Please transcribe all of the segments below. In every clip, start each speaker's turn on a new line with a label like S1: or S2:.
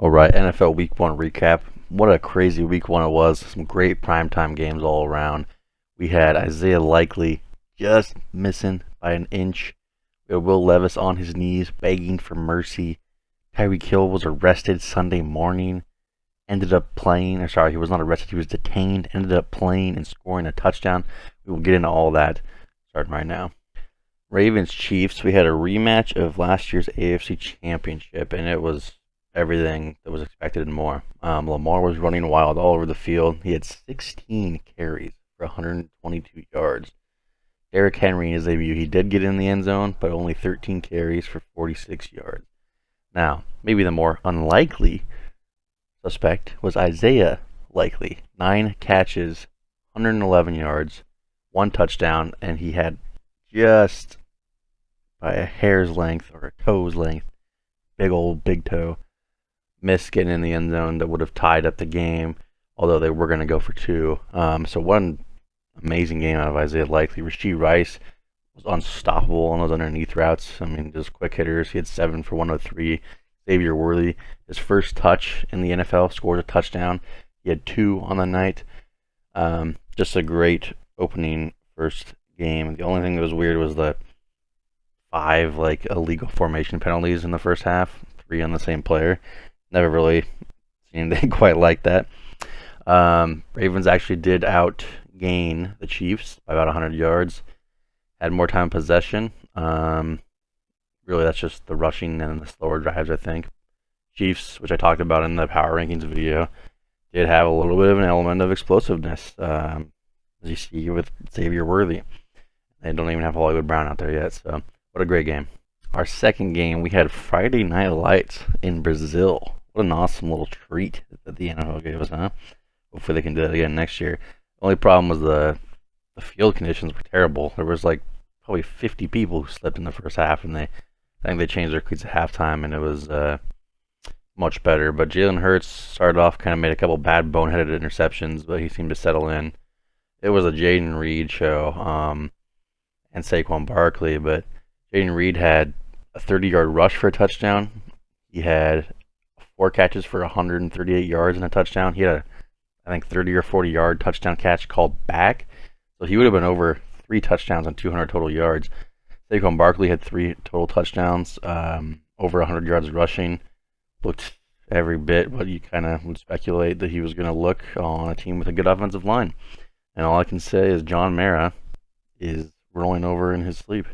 S1: All right, NFL Week 1 recap. What a crazy Week 1 it was. Some great primetime games all around. We had Isaiah Likely just missing by an inch. We had Will Levis on his knees begging for mercy. Tyreek Hill was arrested Sunday morning. Ended up playing, or sorry, he was not arrested, he was detained. Ended up playing and scoring a touchdown. We will get into all that starting right now. Ravens Chiefs, we had a rematch of last year's AFC Championship, and it was everything that was expected and more. Lamar was running wild all over the field. He had 16 carries for 122 yards. Derrick Henry in his debut, he did get in the end zone, but only 13 carries for 46 yards. Now, maybe the more unlikely suspect was Isaiah Likely. 9 catches, 111 yards, 1 touchdown, and he had just by a hair's length or a toe's length, big toe, miss getting in the end zone that would have tied up the game, although they were going to go for 2. So one amazing game out of Isaiah Likely. Rashee Rice was unstoppable on those underneath routes. I mean, just quick hitters. He had 7 for 103. Xavier Worthy, his first touch in the NFL, scores a touchdown. He had 2 on the night. Just a great opening first game. The only thing that was weird was the 5 illegal formation penalties in the first half, 3 on the same player. Never really seen anything quite like that. Ravens actually did outgain the Chiefs by about 100 yards. Had more time possession. Really, that's just the rushing and the slower drives, I think. Chiefs, which I talked about in the Power Rankings video, did have a little bit of an element of explosiveness, as you see with Xavier Worthy. They don't even have Hollywood Brown out there yet, so what a great game. Our second game, we had Friday Night Lights in Brazil. What an awesome little treat that the NFL gave us, huh? Hopefully they can do that again next year. The only problem was the field conditions were terrible. There was probably 50 people who slept in the first half, and I think they changed their cleats at halftime, and it was much better. But Jalen Hurts started off, kind of made a couple bad boneheaded interceptions, but he seemed to settle in. It was a Jaden Reed show, and Saquon Barkley, but Jaden Reed had a 30-yard rush for a touchdown. He had 4 catches for 138 yards and a touchdown. He had I think 30 or 40-yard touchdown catch called back. So he would have been over 3 touchdowns and 200 total yards. Saquon Barkley had 3 total touchdowns, over 100 yards rushing. Looked every bit what you kind of would speculate that he was going to look on a team with a good offensive line. And all I can say is John Mara is rolling over in his sleep.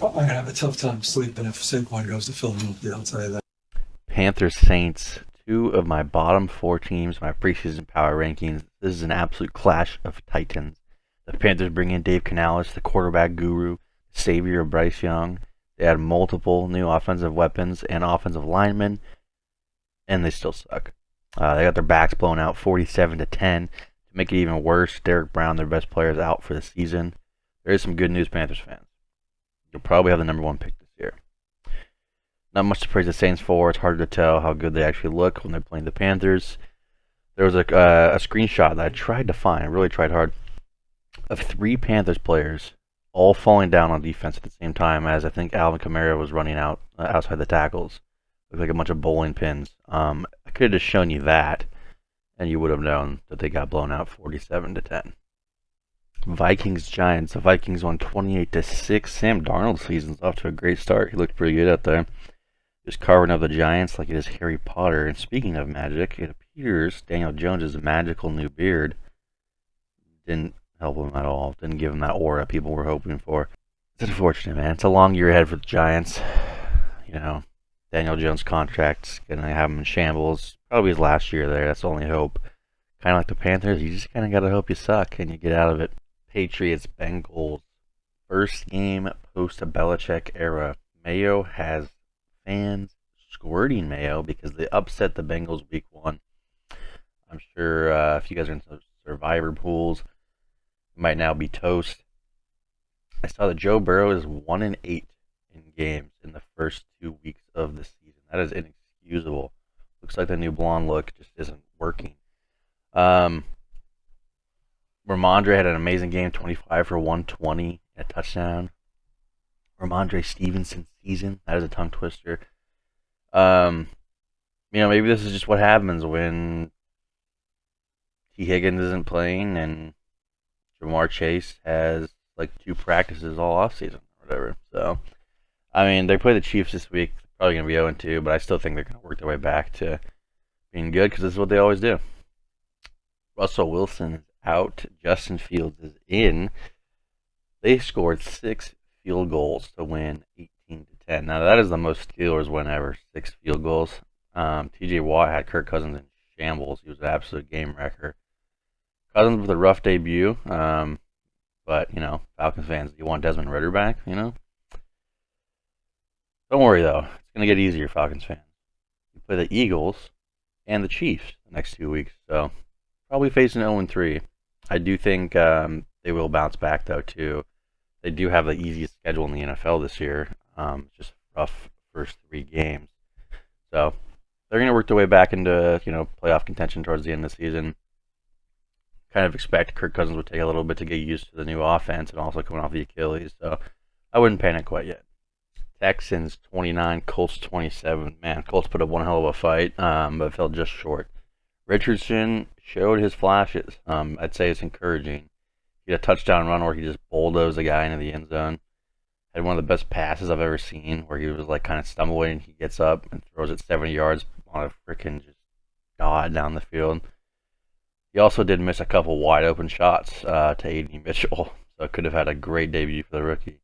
S2: I'm going to have a tough time sleeping if Saquon goes to Philadelphia, I'll tell you that.
S1: Panthers Saints, 2 of my bottom 4 teams, my preseason power rankings. This is an absolute clash of titans. The Panthers bring in Dave Canales, the quarterback guru, savior of Bryce Young. They had multiple new offensive weapons and offensive linemen, and they still suck. They got their backs blown out 47-10. To make it even worse, Derrick Brown, their best player, is out for the season. There is some good news, Panthers fans. You'll probably have the number 1 pick this year. Not much to praise the Saints for. It's hard to tell how good they actually look when they're playing the Panthers. There was a screenshot that I tried to find. I really tried hard, of 3 Panthers players all falling down on defense at the same time as I think Alvin Kamara was running out outside the tackles. Looked like a bunch of bowling pins. I could have just shown you that, and you would have known that they got blown out 47-10. Vikings Giants. The Vikings won 28-6. Sam Darnold's season's off to a great start. He looked pretty good out there. Just carving up the Giants like it is Harry Potter. And speaking of magic, it appears Daniel Jones' magical new beard didn't help him at all. Didn't give him that aura people were hoping for. It's unfortunate, man. It's a long year ahead for the Giants. Daniel Jones' contract's gonna have him in shambles. Probably his last year there. That's the only hope. Kind of like the Panthers, you just kind of gotta hope you suck and you get out of it. Patriots Bengals, first game post Belichick era. Mayo has fans squirting Mayo because they upset the Bengals week 1. I'm sure if you guys are in survivor pools, you might now be toast. I saw that Joe Burrow is 1-8 in games in the first 2 weeks of the season. That is inexcusable. Looks like the new blonde look just isn't working. Ramondre had an amazing game, 25 for 120, a touchdown. Ramondre Stevenson season, that is a tongue twister. Um, maybe this is just what happens when T. Higgins isn't playing and Jamar Chase has like 2 practices all off season or whatever. So, they play the Chiefs this week. Probably going to be 0-2, but I still think they're going to work their way back to being good because this is what they always do. Russell Wilson is out. Justin Fields is in. They scored 6 field goals to win 18-10. Now that is the most Steelers win ever. 6 field goals. T.J. Watt had Kirk Cousins in shambles. He was an absolute game wrecker. Cousins with a rough debut. But Falcons fans, do you want Desmond Ridder back? Don't worry though. It's gonna get easier, Falcons fans. You play the Eagles and the Chiefs the next 2 weeks, so probably facing 0-3. I do think they will bounce back though too. They do have the easiest schedule in the NFL this year. Just rough first 3 games, so they're gonna work their way back into playoff contention towards the end of the season. Kind of expect Kirk Cousins would take a little bit to get used to the new offense and also coming off the Achilles, so I wouldn't panic quite yet. Texans 29, Colts 27. Man, Colts put up one hell of a fight, but fell just short. Richardson showed his flashes. I'd say it's encouraging. He had a touchdown run where he just bulldozed a guy into the end zone. Had one of the best passes I've ever seen where he was like kind of stumbling. He gets up and throws it 70 yards on a freaking just god down the field. He also did miss a couple wide open shots to A.D. Mitchell, so could have had a great debut for the rookie.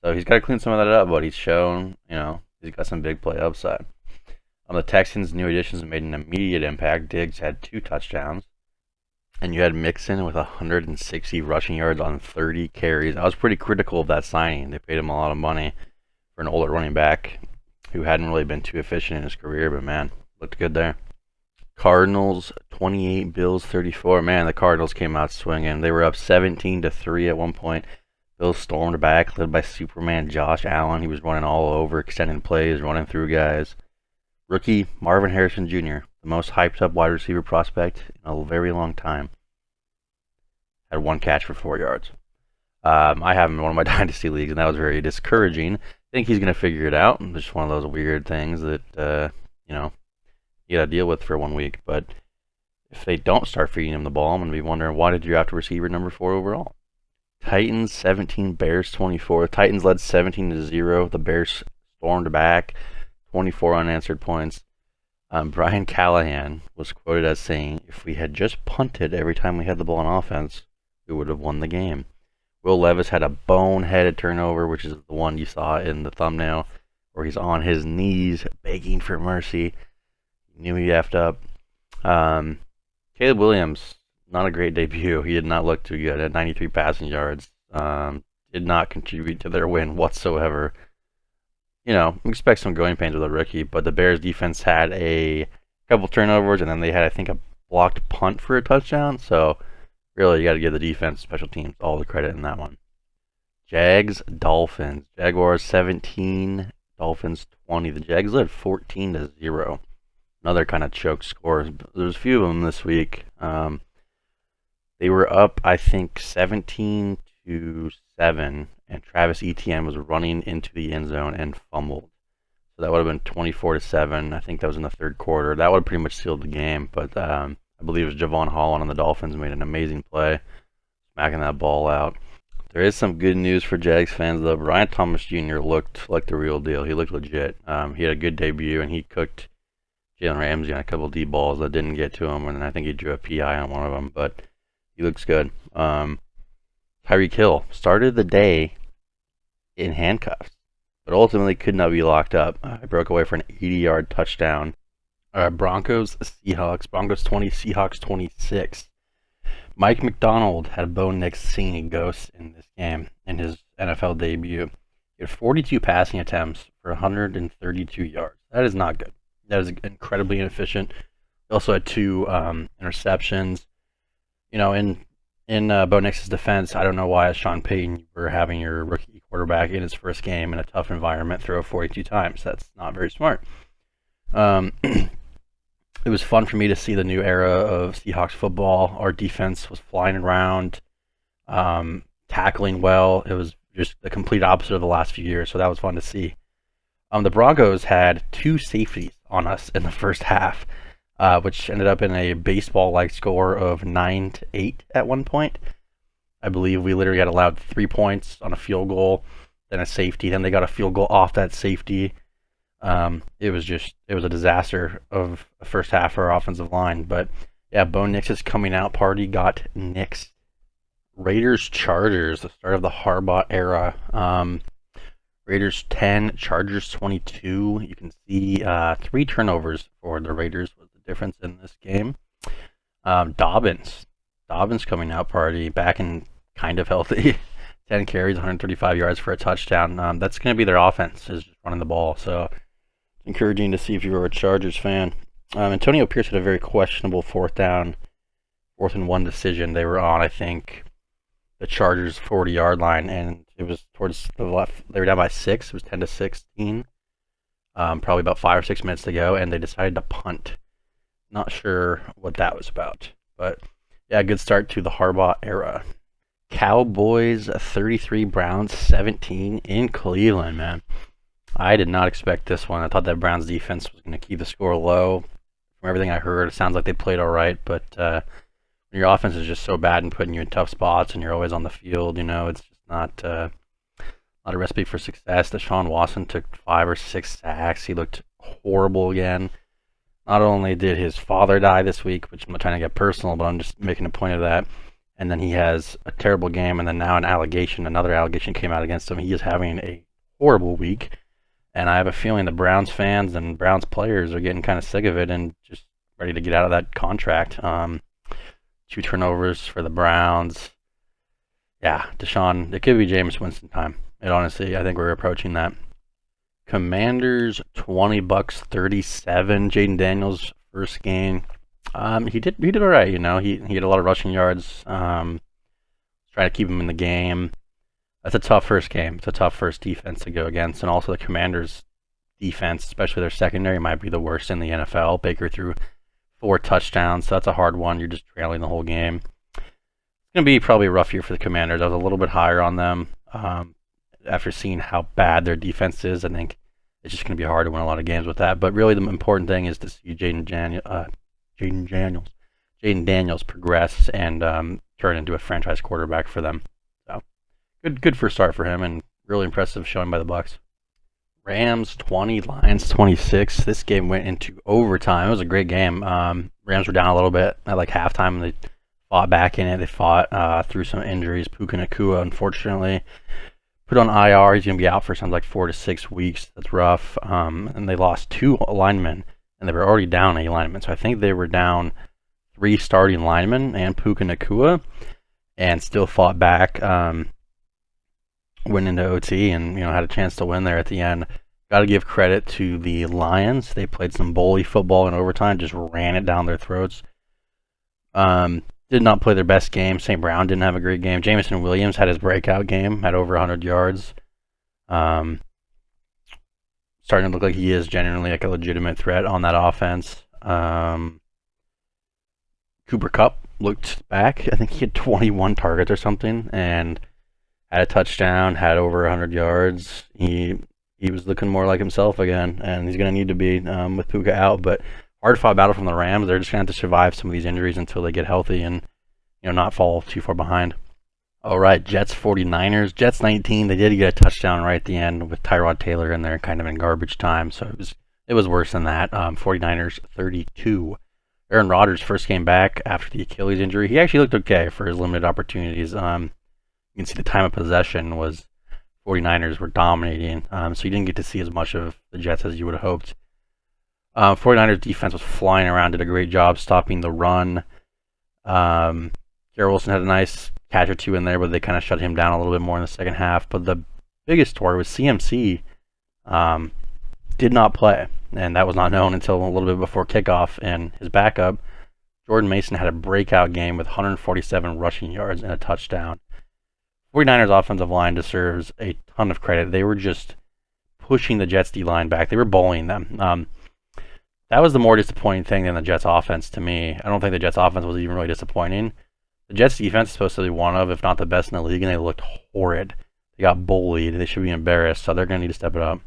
S1: So he's got to clean some of that up, but he's shown, he's got some big play upside. On the Texans, new additions made an immediate impact. Diggs had 2 touchdowns, and you had Mixon with 160 rushing yards on 30 carries. I was pretty critical of that signing. They paid him a lot of money for an older running back who hadn't really been too efficient in his career, but man, looked good there. Cardinals 28, Bills 34. Man, the Cardinals came out swinging. They were up 17-3 at one point. Bills stormed back, led by Superman Josh Allen. He was running all over, extending plays, running through guys. Rookie Marvin Harrison Jr., the most hyped up wide receiver prospect in a very long time, had 1 catch for 4 yards. I have him in one of my dynasty leagues, and that was very discouraging. I think he's going to figure it out. It's just one of those weird things that, you got to deal with for 1 week. But if they don't start feeding him the ball, I'm going to be wondering, why did you draft a receiver number 4 overall? Titans 17, Bears 24. Titans led 17-0. The Bears stormed back, 24 unanswered points. Brian Callahan was quoted as saying, "If we had just punted every time we had the ball on offense, we would have won the game." Will Levis had a boneheaded turnover, which is the one you saw in the thumbnail, where he's on his knees begging for mercy. He knew he effed up. Caleb Williams, not a great debut. He did not look too good at 93 passing yards. Did not contribute to their win whatsoever. Expect some growing pains with a rookie, but the Bears defense had a couple turnovers, and then they had, I think, a blocked punt for a touchdown. So, really, you got to give the defense, special teams, all the credit in that one. Jags, Dolphins. Jaguars 17, Dolphins 20. The Jags led 14-0. Another kind of choke score. There's a few of them this week. They were up, I think, 17-7, and Travis Etienne was running into the end zone and fumbled. So that would have been 24-7. I think that was in the third quarter. That would have pretty much sealed the game. But I believe it was Javon Holland on the Dolphins made an amazing play, smacking that ball out. There is some good news for Jags fans, though. Brian Thomas Jr. looked like the real deal. He looked legit. He had a good debut, and he cooked Jalen Ramsey on a couple of deep balls that didn't get to him, and I think he drew a PI on one of them, but he looks good. Tyreek Hill started the day in handcuffs, but ultimately could not be locked up. He broke away for an 80-yard touchdown. Broncos 20, Seahawks 26. Mike McDonald had a Bo Nix singing ghost in this game in his NFL debut. He had 42 passing attempts for 132 yards. That is not good. That is incredibly inefficient. He also had 2 interceptions. In Bo Nix's defense, I don't know why, as Sean Payton, you were having your rookie quarterback in his first game in a tough environment throw 42 times. That's not very smart. It was fun for me to see the new era of Seahawks football. Our defense was flying around, tackling well. It was just the complete opposite of the last few years, so that was fun to see. The Broncos had 2 safeties on us in the first half, which ended up in a baseball-like score of 9-8 at one point. I believe we literally had allowed 3 points on a field goal, then a safety, then they got a field goal off that safety. It was a disaster of a first half for our offensive line. But yeah, Bo Nix's coming out party got nixed. Raiders Chargers, the start of the Harbaugh era. Raiders 10, Chargers 22. You can see 3 turnovers for the Raiders was the difference in this game. Dobbins coming out party, back and kind of healthy. 10 carries, 135 yards for a touchdown. That's going to be their offense, is just running the ball. So it's encouraging to see if you were a Chargers fan. Antonio Pierce had a very questionable 4th and 1 decision. They were on, I think, the Chargers 40-yard line, and it was towards the left. They were down by 6. It was 10-16. Probably about 5 or 6 minutes to go, and they decided to punt. Not sure what that was about, but yeah, good start to the Harbaugh era. Cowboys 33, Browns 17 in Cleveland, man. I did not expect this one. I thought that Browns defense was going to keep the score low. From everything I heard, it sounds like they played all right, but your offense is just so bad and putting you in tough spots, and you're always on the field. It's just not a recipe for success. Deshaun Watson took 5 or 6 sacks. He looked horrible again. Not only did his father die this week, which I'm not trying to get personal, but I'm just making a point of that, and then he has a terrible game, and then now another allegation came out against him. He is having a horrible week, and I have a feeling the Browns fans and Browns players are getting kind of sick of it and just ready to get out of that contract. 2 turnovers for the Browns. Yeah, Deshaun, it could be Jameis Winston time. Honestly, I think we're approaching that. Commanders 20, Bucks 37. Jaden Daniels first game. He did all right. He had a lot of rushing yards. Trying to keep him in the game. That's a tough first game. It's a tough first defense to go against, and also the Commanders' defense, especially their secondary, might be the worst in the NFL. Baker threw 4 touchdowns, so that's a hard one. You're just trailing the whole game. It's going to be probably a rough year for the Commanders. I was a little bit higher on them after seeing how bad their defense is. I think it's just going to be hard to win a lot of games with that. But really, the important thing is to see Jaden Daniels progress and turn into a franchise quarterback for them. So good first start for him, and really impressive showing by the Bucks. Rams 20, Lions 26. This game went into overtime. It was a great game. Rams were down a little bit at like halftime, and they fought back in it. They fought through some injuries. Puka Nacua, unfortunately, put on IR. He's going to be out for something like 4 to 6 weeks. That's rough. And they lost 2 linemen, and they were already down a lineman. So I think they were down 3 starting linemen and Puka Nacua, and still fought back. Went into OT and had a chance to win there at the end. Got to give credit to the Lions. They played some bully football in overtime, just ran it down their throats. Did not play their best game. St. Brown didn't have a great game. Jameson Williams had his breakout game, had over 100 yards. Starting to look like he is genuinely like a legitimate threat on that offense. Cooper Kupp looked back. I think he had 21 targets or something, and had a touchdown, had over 100 yards. He was looking more like himself again, and he's going to need to be with Puka out. But hard-fought battle from the Rams. They're just going to have to survive some of these injuries until they get healthy and not fall too far behind. All right, Jets 49ers. Jets 19. They did get a touchdown right at the end with Tyrod Taylor in there, kind of in garbage time. So it was worse than that. 49ers 32. Aaron Rodgers first came back after the Achilles injury. He actually looked okay for his limited opportunities. You can see the time of possession was 49ers were dominating, so you didn't get to see as much of the Jets as you would have hoped. 49ers defense was flying around, did a great job stopping the run. Garrett Wilson had a nice catch or 2 in there, but they kind of shut him down a little bit more in the second half. But the biggest story was CMC did not play, and that was not known until a little bit before kickoff. And his backup, Jordan Mason, had a breakout game with 147 rushing yards and a touchdown. 49ers offensive line deserves a ton of credit. They were just pushing the Jets D-line back. They were bullying them. That was the more disappointing thing than the Jets offense to me. I don't think the Jets offense was even really disappointing. The Jets defense is supposed to be one of, if not the best in the league, and they looked horrid. They got bullied. They should be embarrassed, so they're going to need to step it up.